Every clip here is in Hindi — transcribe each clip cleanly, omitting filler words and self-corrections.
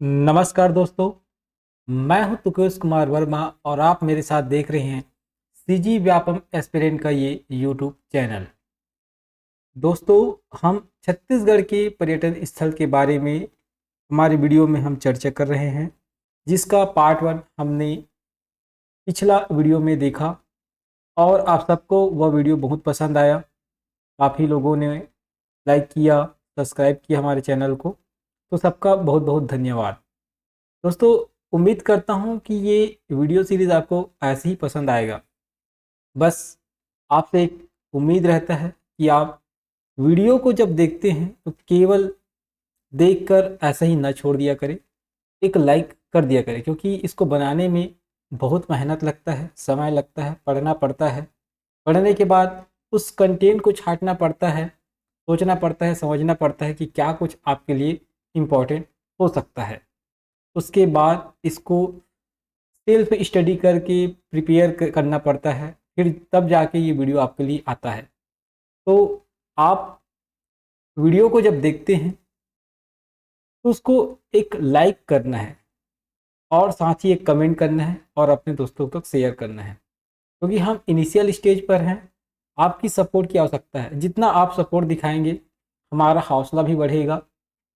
नमस्कार दोस्तों, मैं हूं तुकेश कुमार वर्मा और आप मेरे साथ देख रहे हैं सीजी व्यापम एस्पिरेंट का ये यूट्यूब चैनल। दोस्तों, हम छत्तीसगढ़ के पर्यटन स्थल के बारे में हमारे वीडियो में हम चर्चा कर रहे हैं, जिसका पार्ट 1 हमने पिछला वीडियो में देखा और आप सबको वह वीडियो बहुत पसंद आया। काफ़ी लोगों ने लाइक किया, सब्सक्राइब किया हमारे चैनल को, तो सबका बहुत बहुत धन्यवाद। दोस्तों, उम्मीद करता हूँ कि ये वीडियो सीरीज़ आपको ऐसे ही पसंद आएगा। बस आपसे एक उम्मीद रहता है कि आप वीडियो को जब देखते हैं तो केवल देखकर ऐसा ही ना छोड़ दिया करें, एक लाइक कर दिया करें, क्योंकि इसको बनाने में बहुत मेहनत लगता है, समय लगता है, पढ़ना पड़ता है। पढ़ने के बाद उस कंटेंट को छांटना पड़ता है, सोचना पड़ता है, समझना पड़ता है कि क्या कुछ आपके लिए इम्पोर्टेंट हो सकता है। उसके बाद इसको सेल्फ स्टडी करके प्रिपेयर करना पड़ता है, फिर तब जाके ये वीडियो आपके लिए आता है। तो आप वीडियो को जब देखते हैं तो उसको एक लाइक करना है और साथ ही एक कमेंट करना है और अपने दोस्तों तक शेयर करना है, क्योंकि हम इनिशियल स्टेज पर हैं। आपकी सपोर्ट की आवश्यकता है। जितना आप सपोर्ट दिखाएंगे हमारा हौसला भी बढ़ेगा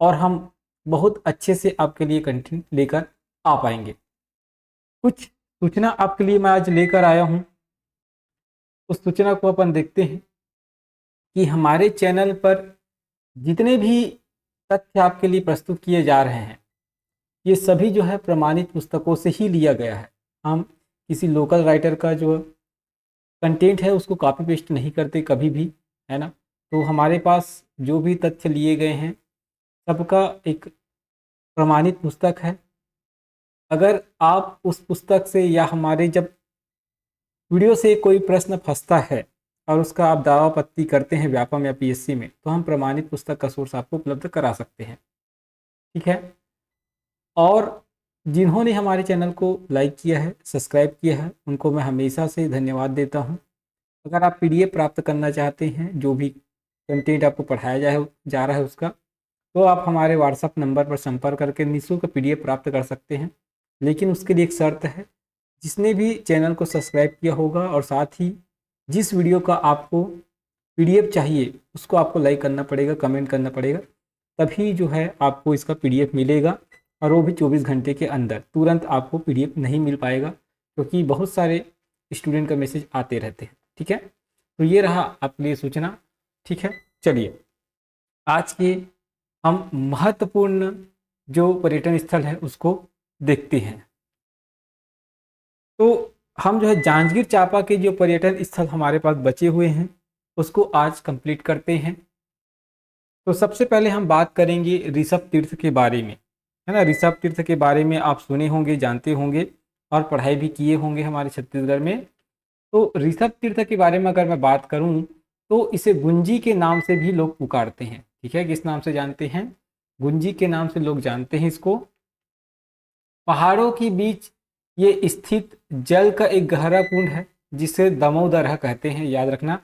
और हम बहुत अच्छे से आपके लिए कंटेंट लेकर आ पाएंगे। कुछ सूचना आपके लिए मैं आज लेकर आया हूँ। उस सूचना को अपन देखते हैं कि हमारे चैनल पर जितने भी तथ्य आपके लिए प्रस्तुत किए जा रहे हैं, ये सभी जो है प्रमाणित पुस्तकों से ही लिया गया है। हम किसी लोकल राइटर का जो कंटेंट है उसको कॉपी पेस्ट नहीं करते कभी भी, है ना। तो हमारे पास जो भी तथ्य लिए गए हैं सबका एक प्रमाणित पुस्तक है। अगर आप उस पुस्तक से या हमारे जब वीडियो से कोई प्रश्न फंसता है और उसका आप दावा आपत्ति करते हैं व्यापम या पीएससी में, तो हम प्रमाणित पुस्तक का सोर्स आपको उपलब्ध करा सकते हैं, ठीक है। और जिन्होंने हमारे चैनल को लाइक किया है, सब्सक्राइब किया है, उनको मैं हमेशा से धन्यवाद देता हूं। अगर आप पीडीएफ प्राप्त करना चाहते हैं, जो भी कंटेंट आपको पढ़ाया जा रहा है उसका, तो आप हमारे व्हाट्सएप नंबर पर संपर्क करके निःशुल्क पीडीएफ प्राप्त कर सकते हैं। लेकिन उसके लिए एक शर्त है, जिसने भी चैनल को सब्सक्राइब किया होगा और साथ ही जिस वीडियो का आपको पीडीएफ चाहिए उसको आपको लाइक करना पड़ेगा, कमेंट करना पड़ेगा, तभी जो है आपको इसका पीडीएफ मिलेगा। और वो भी 24 घंटे के अंदर। तुरंत आपको पीडीएफ नहीं मिल पाएगा, क्योंकि बहुत सारे स्टूडेंट का मैसेज आते रहते हैं, ठीक है। तो ये रहा आपके लिए सूचना, ठीक है। चलिए, आज के हम महत्वपूर्ण जो पर्यटन स्थल है उसको देखते हैं। तो हम जो है जांजगीर चांपा के जो पर्यटन स्थल हमारे पास बचे हुए हैं उसको आज कंप्लीट करते हैं। तो सबसे पहले हम बात करेंगे ऋषभ तीर्थ के बारे में, है ना। ऋषभ तीर्थ के बारे में आप सुने होंगे, जानते होंगे और पढ़ाई भी किए होंगे हमारे छत्तीसगढ़ में। तो ऋषभ तीर्थ के बारे में अगर मैं बात करूं तो इसे गुंजी के नाम से भी लोग पुकारते हैं, ठीक है। किस नाम से जानते हैं? गुंजी के नाम से लोग जानते हैं इसको। पहाड़ों के बीच ये स्थित जल का एक गहरा कुंड है जिसे दमोदर कहते हैं, याद रखना।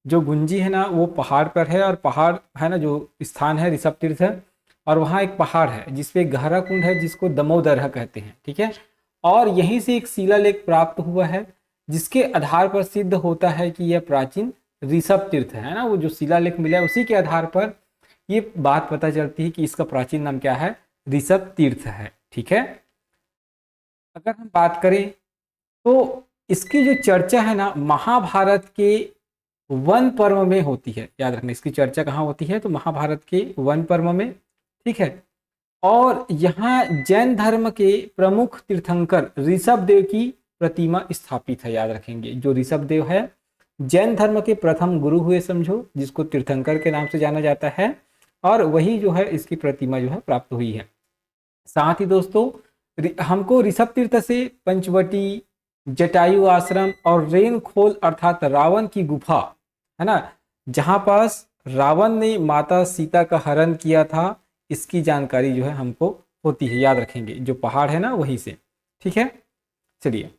जो गुंजी है ना वो पहाड़ पर है, और पहाड़ है ना जो स्थान है ऋषभ तीर्थ है, और वहाँ एक पहाड़ है जिसपे एक गहरा कुंड है जिसको दमोदर कहते हैं, ठीक है। और यहीं से एक शिलालेख प्राप्त हुआ है जिसके आधार पर सिद्ध होता है कि यह प्राचीन ऋषभ तीर्थ है ना। वो जो शिलालेख मिला है उसी के आधार पर ये बात पता चलती है कि इसका प्राचीन नाम क्या है, ऋषभ तीर्थ है, ठीक है। अगर हम बात करें तो इसकी जो चर्चा है ना महाभारत के वन पर्व में होती है, याद रखना। इसकी चर्चा कहाँ होती है? तो महाभारत के वन पर्व में, ठीक है। और यहाँ जैन धर्म के प्रमुख तीर्थंकर ऋषभ देव की प्रतिमा स्थापित है, याद रखेंगे। जो ऋषभ देव है जैन धर्म के प्रथम गुरु हुए, समझो, जिसको तीर्थंकर के नाम से जाना जाता है, और वही जो है इसकी प्रतिमा जो है प्राप्त हुई है। साथ ही दोस्तों हमको ऋषभ तीर्थ से पंचवटी, जटायु आश्रम और रेनखोल अर्थात रावण की गुफा, है ना, जहाँ पास रावण ने माता सीता का हरण किया था, इसकी जानकारी जो है हमको होती है, याद रखेंगे। जो पहाड़ है ना वहीं से, ठीक है। चलिए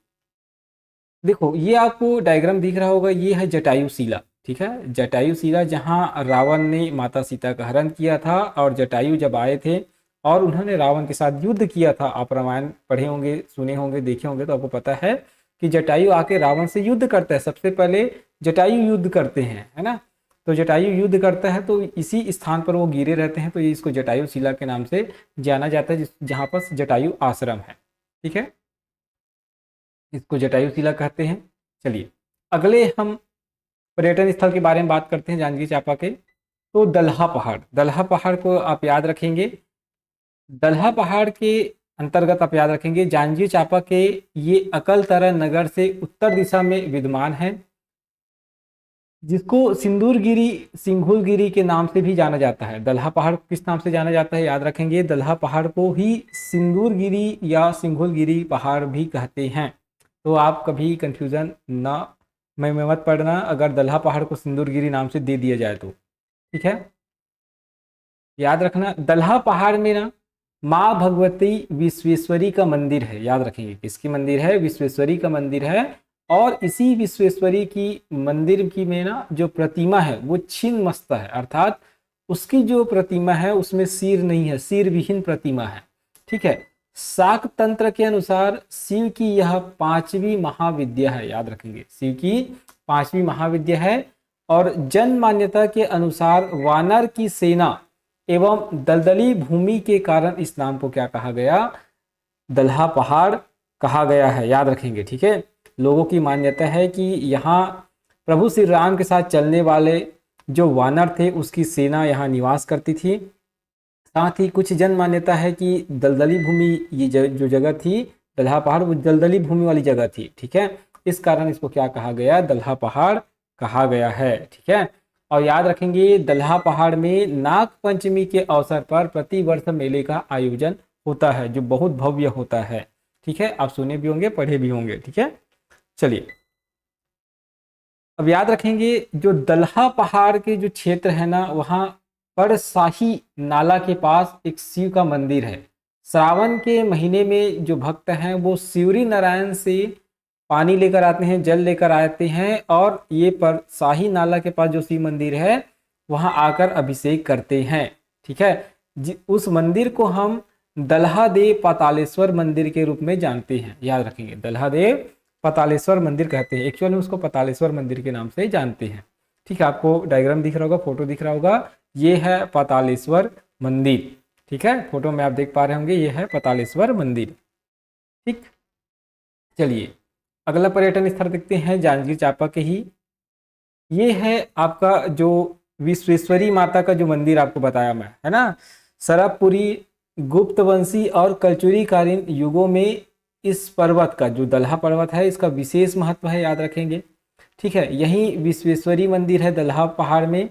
देखो, ये आपको डायग्राम दिख रहा होगा, ये है जटायु शिला, ठीक है। जटायु शिला जहाँ रावण ने माता सीता का हरण किया था, और जटायु जब आए थे और उन्होंने रावण के साथ युद्ध किया था। आप रामायण पढ़े होंगे, सुने होंगे, देखे होंगे, तो आपको पता है कि जटायु आके रावण से युद्ध करता है। सबसे पहले जटायु युद्ध करते हैं, है ना। तो जटायु युद्ध करता है, तो इसी स्थान पर वो गिरे रहते हैं, तो ये इसको जटायु शिला के नाम से जाना जाता है, जहाँ पर जटायु आश्रम है। ठीक है, इसको जटायु शिला कहते हैं। चलिए अगले हम पर्यटन स्थल के बारे में बात करते हैं जांजगीर चांपा के। तो दलहा पहाड़, दलहा पहाड़ को आप याद रखेंगे। दलहा पहाड़ के अंतर्गत आप याद रखेंगे जांजगीर चांपा के ये अकलतरा नगर से उत्तर दिशा में विद्यमान है, जिसको सिंदूरगिरी सिंघुलगिरी के नाम से भी जाना जाता है। दलहा पहाड़ किस नाम से जाना जाता है, याद रखेंगे, दलहा पहाड़ को ही सिंदूरगिरी या सिंघुलगिरी पहाड़ भी कहते हैं। तो आप कभी कंफ्यूजन ना में मत पड़ना अगर दलहा पहाड़ को सिंदूरगिरी नाम से दे दिया जाए तो। ठीक है, याद रखना दलहा पहाड़ में ना माँ भगवती विश्वेश्वरी का मंदिर है। याद रखेंगे किसकी मंदिर है, विश्वेश्वरी का मंदिर है। और इसी विश्वेश्वरी की मंदिर की में ना जो प्रतिमा है वो छिन्न मस्ता है, अर्थात उसकी जो प्रतिमा है उसमें सिर नहीं है, सिर विहीन प्रतिमा है। ठीक है, शाक्त तंत्र के अनुसार शिव की यह 5वीं महाविद्या है। याद रखेंगे शिव की 5वीं महाविद्या है। और जन मान्यता के अनुसार वानर की सेना एवं दलदली भूमि के कारण इस नाम को क्या कहा गया, दलहा पहाड़ कहा गया है। याद रखेंगे, ठीक है। लोगों की मान्यता है कि यहाँ प्रभु श्री राम के साथ चलने वाले जो वानर थे उसकी सेना यहाँ निवास करती थी। साथ ही कुछ जन मान्यता है कि दलदली भूमि ये जो जगह थी दलहा पहाड़, वो दलदली भूमि वाली जगह थी। ठीक है, इस कारण इसको क्या कहा गया, दलहा पहाड़ कहा गया है। ठीक है, और याद रखेंगे दलहा पहाड़ में नाग पंचमी के अवसर पर प्रतिवर्ष मेले का आयोजन होता है, जो बहुत भव्य होता है। ठीक है, आप सुने भी होंगे, पढ़े भी होंगे। ठीक है, चलिए अब याद रखेंगे जो दलहा पहाड़ के जो क्षेत्र है ना, वहाँ पर शाही नाला के पास एक शिव का मंदिर है। श्रावण के महीने में जो भक्त हैं वो शिवरी नारायण से पानी लेकर आते हैं, जल लेकर आते हैं, और ये पर शाही नाला के पास जो शिव मंदिर है वहाँ आकर अभिषेक करते हैं। ठीक है, उस मंदिर को हम दलहा देव पातालेश्वर मंदिर के रूप में जानते हैं। याद रखेंगे दलहा देव पातालेश्वर मंदिर कहते हैं, एक्चुअली उसको पातालेश्वर मंदिर के नाम से जानते हैं। ठीक है, आपको डायग्राम दिख रहा होगा, फोटो दिख रहा होगा, ये है पातालेश्वर मंदिर। ठीक है, फोटो में आप देख पा रहे होंगे, ये है पातालेश्वर मंदिर। ठीक, चलिए अगला पर्यटन स्थल देखते हैं जांजगीर चांपा के ही। ये है आपका जो विश्वेश्वरी माता का जो मंदिर आपको बताया मैं, है ना। सरबपुरी, गुप्तवंशी और कलचुरी कालीन युगों में इस पर्वत का जो दलहा पर्वत है इसका विशेष महत्व है। याद रखेंगे, ठीक है। यही विश्वेश्वरी मंदिर है दलहा पहाड़ में,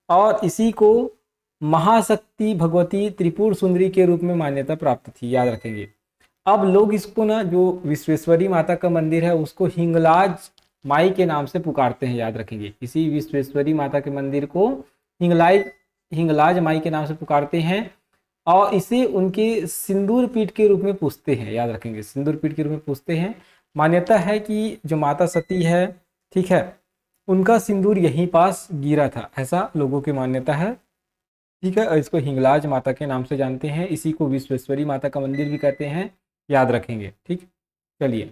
और इसी को महाशक्ति भगवती त्रिपुर सुंदरी के रूप में मान्यता प्राप्त थी। याद रखेंगे, अब लोग इसको ना जो विश्वेश्वरी माता का मंदिर है उसको हिंगलाज माई के नाम से पुकारते हैं। याद रखेंगे, इसी विश्वेश्वरी माता के मंदिर को हिंगलाज माई के नाम से पुकारते हैं, और इसे उनके सिंदूर पीठ के रूप में पूजते हैं। याद रखेंगे, सिंदूर पीठ के रूप में पूजते हैं। मान्यता है कि जो माता सती है, ठीक है, उनका सिंदूर यहीं पास गिरा था, ऐसा लोगों की मान्यता है। ठीक है, इसको हिंगलाज माता के नाम से जानते हैं, इसी को विश्वेश्वरी माता का मंदिर भी कहते हैं। याद रखेंगे, ठीक। चलिए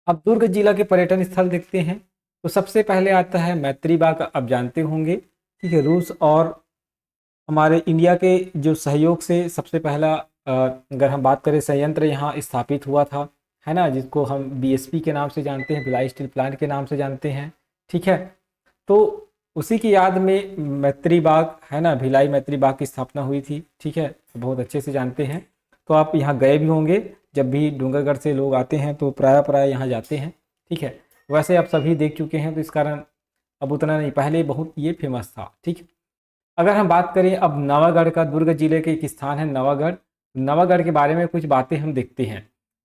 अब दुर्ग जिला के पर्यटन स्थल देखते हैं। तो सबसे पहले आता है मैत्री बाग, आप जानते होंगे। ठीक है, रूस और हमारे इंडिया के जो सहयोग से सबसे पहला अगर हम बात करें संयंत्र यहाँ स्थापित हुआ था, है ना, जिसको हम बीएसपी के नाम से जानते हैं, भिलाई स्टील प्लांट के नाम से जानते हैं। ठीक है, तो उसी की याद में मैत्री बाग, है ना, भिलाई मैत्री बाग की स्थापना हुई थी। ठीक है, तो बहुत अच्छे से जानते हैं। तो आप यहाँ गए भी होंगे, जब भी डूंगरगढ़ से लोग आते हैं तो प्राय यहाँ जाते हैं। ठीक है, वैसे आप सभी देख चुके हैं तो इस कारण अब उतना नहीं, पहले बहुत ये फेमस था। ठीक, अगर हम बात करें अब नवागढ़ का, दुर्ग जिले के एक स्थान है नवागढ़। नवागढ़ के बारे में कुछ बातें हम देखते हैं।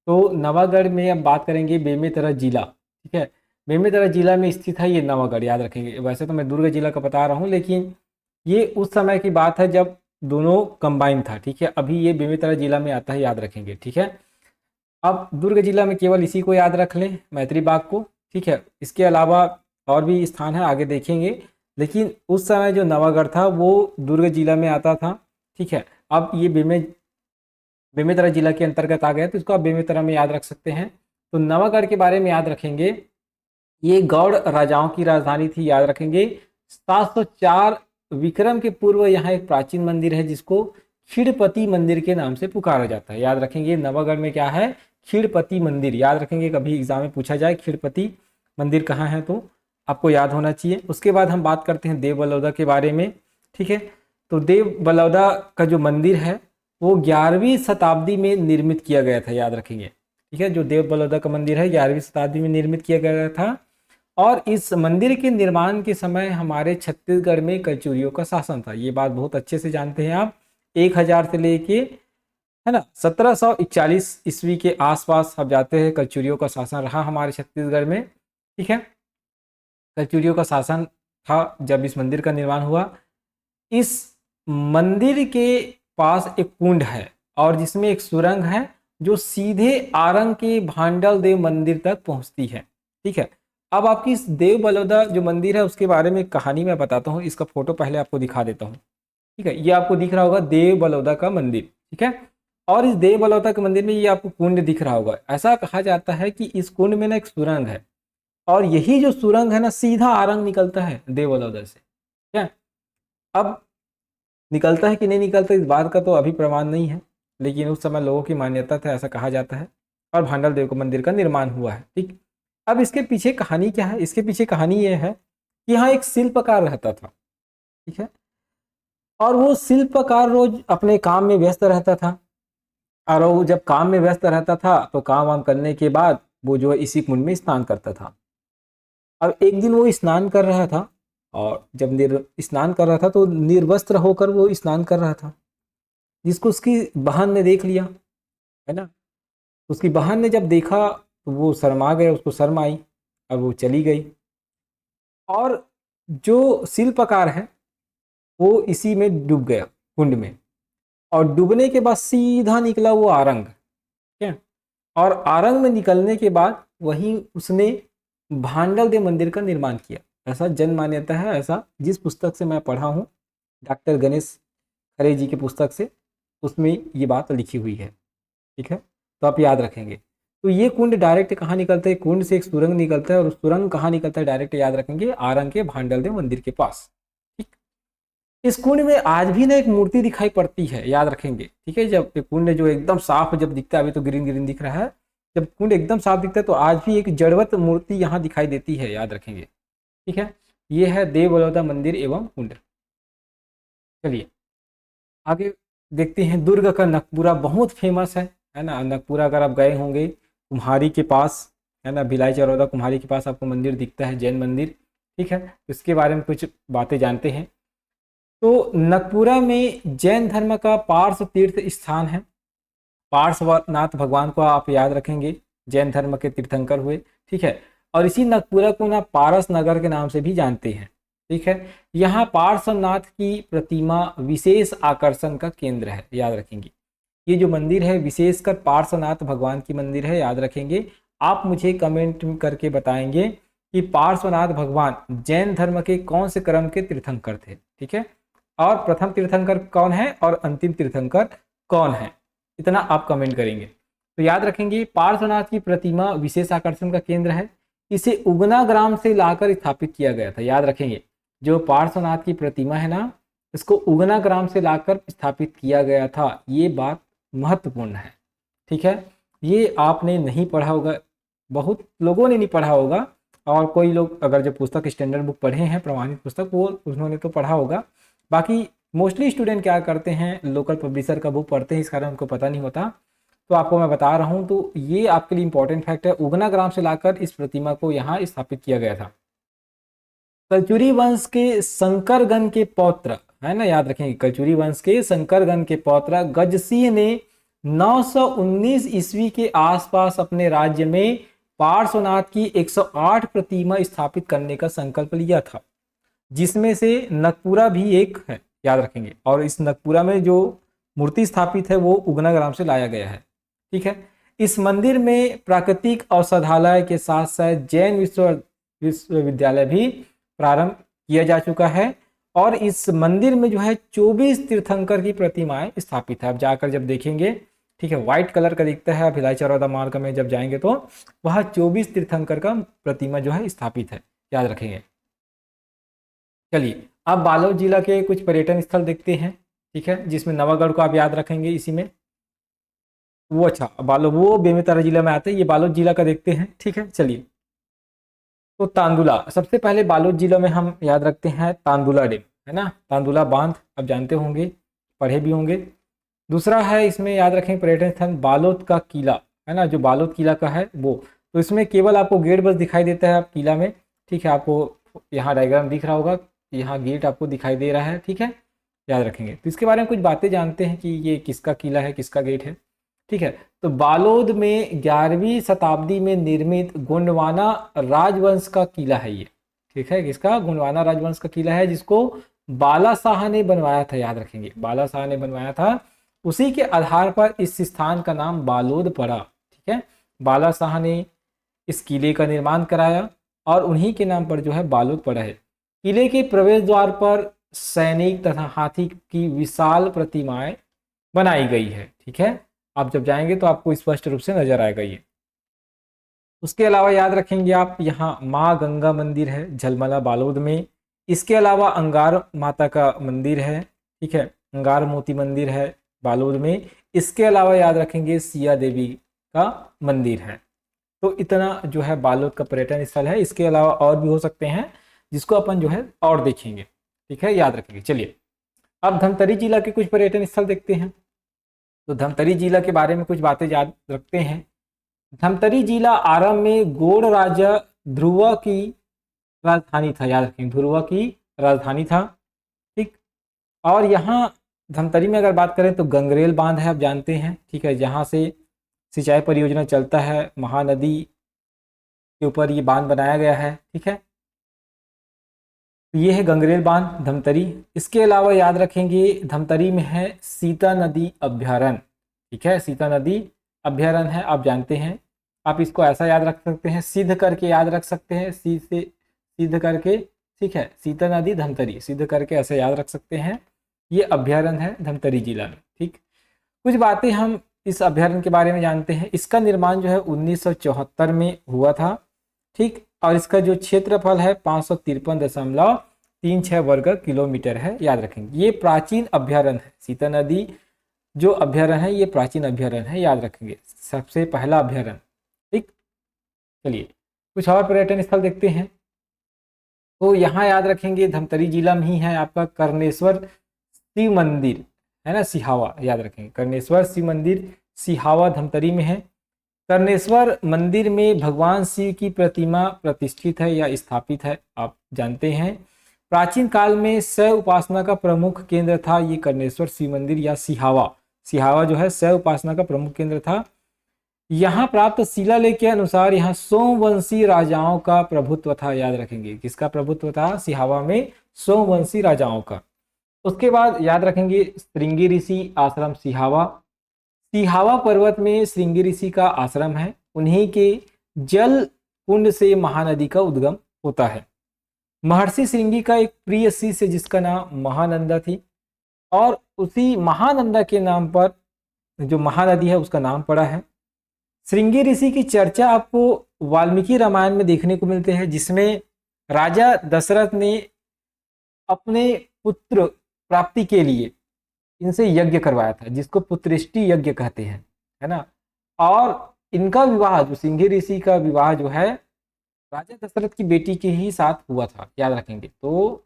तो नवागढ़ में अब बात करेंगे बेमेतरा जिला। ठीक है, बेमेतरा जिला में स्थित है ये नवागढ़। याद रखेंगे, वैसे तो मैं दुर्ग जिला का बता रहा हूँ, लेकिन ये उस समय की बात है जब दोनों कंबाइन था। ठीक है, अभी ये बेमेतरा जिला में आता है। याद रखेंगे, ठीक है। अब दुर्ग जिला में केवल इसी को याद रख लें, मैत्री बाग को। ठीक है, इसके अलावा और भी स्थान है, आगे देखेंगे, लेकिन उस समय जो नवागढ़ था वो दुर्ग जिला में आता था। ठीक है, अब ये बेमेतरा जिला के अंतर्गत आ गया, तो इसको आप बेमेतरा में याद रख सकते हैं। तो नवागढ़ के बारे में याद रखेंगे, ये गौड़ राजाओं की राजधानी थी, याद रखेंगे। 704 विक्रम के पूर्व यहाँ एक प्राचीन मंदिर है जिसको खिड़पति मंदिर के नाम से पुकारा जाता है, याद रखेंगे। नवागढ़ में क्या है? खिड़पति मंदिर, याद रखेंगे, कभी एग्जाम में पूछा जाए खिड़पति मंदिर कहाँ है तो आपको याद होना चाहिए। उसके बाद हम बात करते हैं देव बलौदा के बारे में, ठीक है। तो देव बलौदा का जो मंदिर है वो 11वीं शताब्दी में निर्मित किया गया था, याद रखेंगे, ठीक है। जो देव बलौदा का मंदिर है 11वीं शताब्दी में निर्मित किया गया था, और इस मंदिर के निर्माण के समय हमारे छत्तीसगढ़ में कलचुरियों का शासन था। ये बात बहुत अच्छे से जानते हैं आप। 1000 से लेके, है ना, 1741 ईस्वी के आसपास आप जाते हैं, कलचुरियों का शासन रहा हमारे छत्तीसगढ़ में, ठीक है। कलचुरियों का शासन था जब इस मंदिर का निर्माण हुआ। इस मंदिर के पास एक कुंड है और जिसमें एक सुरंग है जो सीधे आरंग के भांडल देव मंदिर तक पहुंचती है, ठीक है। अब आपकी इस देव बलौदा जो मंदिर है उसके बारे में कहानी मैं बताता हूँ। इसका फोटो पहले आपको दिखा देता हूँ, ठीक है। ये आपको दिख रहा होगा देव बलौदा का मंदिर, ठीक है। और इस देव बलौदा के मंदिर में ये आपको कुंड दिख रहा होगा। ऐसा कहा जाता है कि इस कुंड में ना एक सुरंग है, और यही जो सुरंग है ना सीधा आरंग निकलता है देव बलौदा से, ठीक है। अब निकलता है कि नहीं निकलता इस बात का तो अभी प्रमाण नहीं है, लेकिन उस समय लोगों की मान्यता था, ऐसा कहा जाता है, और भांडल देव का मंदिर का निर्माण हुआ है, ठीक। अब इसके पीछे कहानी क्या है? इसके पीछे कहानी ये है कि यहाँ एक शिल्पकार रहता था, ठीक है। और वो शिल्पकार रोज अपने काम में व्यस्त रहता था, और वो जब काम में व्यस्त रहता था तो काम वाम करने के बाद वो जो है इसी कुंड में स्नान करता था। अब एक दिन वो स्नान कर रहा था, और जब स्नान कर रहा था तो निर्वस्त्र होकर वो स्नान कर रहा था, जिसको उसकी बहन ने देख लिया, है ना। उसकी बहन ने जब देखा तो वो शर्मा गए, उसको शर्म आई और वो चली गई। और जो शिल्पकार है वो इसी में डूब गया कुंड में, और डूबने के बाद सीधा निकला वो आरंग, ठीक है। और आरंग में निकलने के बाद वहीं उसने भांडल देव मंदिर का निर्माण किया, ऐसा जन मान्यता है। ऐसा जिस पुस्तक से मैं पढ़ा हूँ, डॉक्टर गणेश खरे जी की पुस्तक से, उसमें ये बात लिखी हुई है, ठीक है। तो आप याद रखेंगे। तो ये कुंड डायरेक्ट कहाँ निकलता है? कुंड से एक सुरंग निकलता है, और सुरंग कहाँ निकलता है? डायरेक्ट याद रखेंगे, आरंग के भांडल देव मंदिर के पास, ठीक। इस कुंड में आज भी ना एक मूर्ति दिखाई पड़ती है, याद रखेंगे, ठीक है। जब कुंड जो एकदम साफ जब दिखता है, अभी तो ग्रीन ग्रीन दिख रहा है, जब कुंड एकदम साफ दिखता है तो आज भी एक जड़वत मूर्ति यहाँ दिखाई देती है, याद रखेंगे, ठीक है। ये है देव बलौदा मंदिर एवं कुंड। चलिए आगे देखते हैं। दुर्ग का नकपुरा बहुत फेमस है ना। नकपुरा अगर आप गए होंगे, कुम्हारी के पास, है ना, भिलाई चरौदा कुम्हारी के पास आपको मंदिर दिखता है, जैन मंदिर, ठीक है। इसके बारे में कुछ बातें जानते हैं। तो नकपुरा में जैन धर्म का पार्श्व तीर्थ स्थान है। पार्श्वनाथ भगवान को आप याद रखेंगे, जैन धर्म के तीर्थंकर हुए, ठीक है। और इसी नकपुरा को ना पारस नगर के नाम से भी जानते हैं, ठीक है। यहाँ पार्श्वनाथ की प्रतिमा विशेष आकर्षण का केंद्र है, याद रखेंगे। ये जो मंदिर है विशेषकर पार्श्वनाथ भगवान की मंदिर है, याद रखेंगे। आप मुझे कमेंट करके बताएंगे कि पार्श्वनाथ भगवान जैन धर्म के कौन से क्रम के तीर्थंकर थे, ठीक है। और प्रथम तीर्थंकर कौन है और अंतिम तीर्थंकर कौन है, इतना आप कमेंट करेंगे। तो याद रखेंगे, पार्श्वनाथ की प्रतिमा विशेष आकर्षण का केंद्र है। इसे उगना ग्राम से लाकर स्थापित किया गया था, याद रखेंगे। जो पार्श्वनाथ की प्रतिमा है ना, इसको उगना ग्राम से लाकर स्थापित किया गया था, ये बात महत्वपूर्ण है, ठीक है। ये आपने नहीं पढ़ा होगा, बहुत लोगों ने नहीं पढ़ा होगा, और कोई लोग अगर जो पुस्तक स्टैंडर्ड बुक पढ़े हैं, प्रमाणित पुस्तक, वो उन्होंने तो पढ़ा होगा। बाकी मोस्टली स्टूडेंट क्या करते हैं, लोकल पब्लिशर का बुक पढ़ते हैं, इस कारण उनको पता नहीं होता। तो आपको मैं बता रहा हूँ, तो ये आपके लिए इंपॉर्टेंट फैक्ट है। उगना ग्राम से लाकर इस प्रतिमा को यहाँ स्थापित किया गया था। कलचुरी वंश के शंकरगण के पौत्र, है ना, याद रखेंगे, कलचुरी वंश के शंकरगण के पौत्र गजसिंह ने 919 ईस्वी के आसपास अपने राज्य में पार्श्वनाथ की 108 प्रतिमा स्थापित करने का संकल्प लिया था, जिसमें से नकपुरा भी एक है, याद रखेंगे। और इस नकपुरा में जो मूर्ति स्थापित है वो उगना ग्राम से लाया गया है, ठीक है। इस मंदिर में प्राकृतिक औषधालय के साथ साथ जैन विश्वविद्यालय भी प्रारंभ किया जा चुका है, और इस मंदिर में जो है 24 तीर्थंकर की प्रतिमाएं स्थापित है। आप जाकर जब देखेंगे, ठीक है, व्हाइट कलर का दिखता है, भिलाई चरौदा मार्ग में जब जाएंगे तो वह 24 तीर्थंकर का प्रतिमा जो है स्थापित है, याद रखेंगे। चलिए अब बालोद जिला के कुछ पर्यटन स्थल देखते हैं, ठीक है, जिसमें नवागढ़ को आप याद रखेंगे इसी में। वो अच्छा बालोद वो बेमेतरा जिला में आते हैं, ये बालोद जिला का देखते हैं, ठीक है। चलिए तो तांदुला, सबसे पहले बालोद जिला में हम याद रखते हैं तांदुला डैम, है ना, तांदुला बांध आप जानते होंगे, पढ़े भी होंगे। दूसरा है इसमें याद रखें पर्यटन स्थल बालोद का किला, है ना, जो बालोद किला का है वो। तो इसमें केवल आपको गेट बस दिखाई देता है आप किला में, ठीक है, आपको यहाँ डायग्राम दिख रहा होगा, यहाँ गेट आपको दिखाई दे रहा है, ठीक है, याद रखेंगे। तो इसके बारे में कुछ बातें जानते हैं कि ये किसका किला है, किसका गेट है, ठीक है। तो बालोद में 11वीं शताब्दी में निर्मित गोंडवाना राजवंश का किला है ये, ठीक है, किसका, गोंडवाना राजवंश का किला है, जिसको बाला शाह ने बनवाया था, याद रखेंगे, बाला शाह ने बनवाया था। उसी के आधार पर इस स्थान का नाम बालोद पड़ा, ठीक है। बाला शाह ने इस किले का निर्माण कराया और उन्हीं के नाम पर जो है बालोद पड़ा है। किले के प्रवेश द्वार पर सैनिक तथा हाथी की विशाल प्रतिमाएं बनाई गई है, ठीक है, आप जब जाएंगे तो आपको स्पष्ट रूप से नजर आएगा ये। उसके अलावा याद रखेंगे आप, यहाँ माँ गंगा मंदिर है झलमला बालोद में। इसके अलावा अंगार माता का मंदिर है, ठीक है, अंगार मोती मंदिर है बालोद में। इसके अलावा याद रखेंगे सिया देवी का मंदिर है। तो इतना जो है बालोद का पर्यटन स्थल है। इसके अलावा और भी हो सकते हैं जिसको अपन जो है और देखेंगे, ठीक है, याद रखेंगे। चलिए अब धमतरी जिला के कुछ पर्यटन स्थल देखते हैं। तो धमतरी जिला के बारे में कुछ बातें याद रखते हैं। धमतरी जिला आरंभ में गोड़ राजा ध्रुव की राजधानी था, याद रखें, ध्रुव की राजधानी था, ठीक। और यहाँ धमतरी में अगर बात करें तो गंगरेल बांध है, आप जानते हैं, ठीक है, जहाँ से सिंचाई परियोजना चलता है, महानदी के ऊपर ये बांध बनाया गया है, ठीक है। ये है गंगरेल बांध धमतरी। इसके अलावा याद रखेंगे धमतरी में है सीता नदी अभ्यारण्य, ठीक है, सीता नदी अभ्यारण्य है, आप जानते हैं। आप इसको ऐसा याद रख सकते हैं, सिद्ध करके याद रख सकते हैं, सी से सिद्ध करके, ठीक है, सीता नदी धमतरी सिद्ध करके ऐसे याद रख सकते हैं। ये अभ्यारण्य है धमतरी जिला में, ठीक। कुछ बातें हम इस अभ्यारण्य के बारे में जानते हैं। इसका निर्माण जो है 1974 में हुआ था, ठीक, और इसका जो क्षेत्रफल है 553.36 वर्ग किलोमीटर है, याद रखेंगे। ये प्राचीन अभ्यारण्य है, सीता नदी जो अभ्यारण्य है ये प्राचीन अभ्यारण्य है, याद रखेंगे, सबसे पहला अभ्यारण्य, ठीक। चलिए कुछ और पर्यटन स्थल देखते हैं। तो यहाँ याद रखेंगे धमतरी जिला में ही है आपका कर्णेश्वर शिव मंदिर, है ना, सिहावा, याद रखेंगे, कर्णेश्वर शिव मंदिर सिहावा धमतरी में है। कर्णेश्वर मंदिर में भगवान शिव की प्रतिमा प्रतिष्ठित है या स्थापित है, आप जानते हैं। प्राचीन काल में शैव उपासना का प्रमुख केंद्र था ये कर्णेश्वर शिव मंदिर या सिहावा। सिहावा जो है शैव उपासना का प्रमुख केंद्र था। यहाँ प्राप्त शिलालेख के अनुसार यहाँ सोमवंशी राजाओं का प्रभुत्व था, याद रखेंगे, किसका प्रभुत्व था, सिहावा में सोमवंशी राजाओं का। उसके बाद याद रखेंगे श्रृंगी ऋषि आश्रम सिहावा। सिहावा पर्वत में श्रृंगी ऋषि का आश्रम है, उन्हीं के जल कुंड से महानदी का उद्गम होता है। महर्षि श्रृंगी का एक प्रिय शिष्य जिसका नाम महानंदा थी, और उसी महानंदा के नाम पर जो महानदी है उसका नाम पड़ा है। श्रृंगी ऋषि की चर्चा आपको वाल्मीकि रामायण में देखने को मिलते हैं, जिसमें राजा दशरथ ने अपने पुत्र प्राप्ति के लिए इनसे यज्ञ करवाया था, जिसको पुत्रेष्टि यज्ञ कहते हैं, है ना। और इनका विवाह, जो श्रृंगी ऋषि का विवाह जो है राजा दशरथ की बेटी के ही साथ हुआ था, याद रखेंगे। तो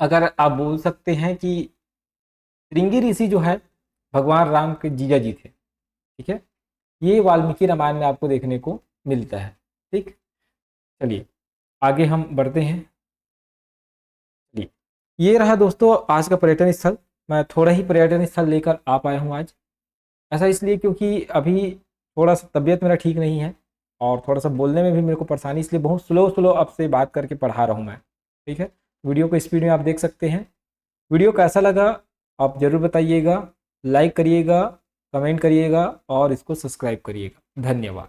अगर आप बोल सकते हैं कि श्रृंगी ऋषि जो है भगवान राम के जीजा जी थे, ठीक है, ये वाल्मीकि रामायण में आपको देखने को मिलता है, ठीक। चलिए आगे हम बढ़ते हैं। चलिए ये रहा दोस्तों आज का पर्यटन स्थल। मैं थोड़ा ही पर्यटन स्थल लेकर आ पाया हूँ आज, ऐसा इसलिए क्योंकि अभी थोड़ा सा तबीयत मेरा ठीक नहीं है और थोड़ा सा बोलने में भी मेरे को परेशानी, इसलिए बहुत स्लो आपसे बात करके पढ़ा रहा हूँ मैं, ठीक है। वीडियो को स्पीड में आप देख सकते हैं। वीडियो कैसा लगा आप ज़रूर बताइएगा, लाइक करिएगा, कमेंट करिएगा और इसको सब्सक्राइब करिएगा। धन्यवाद।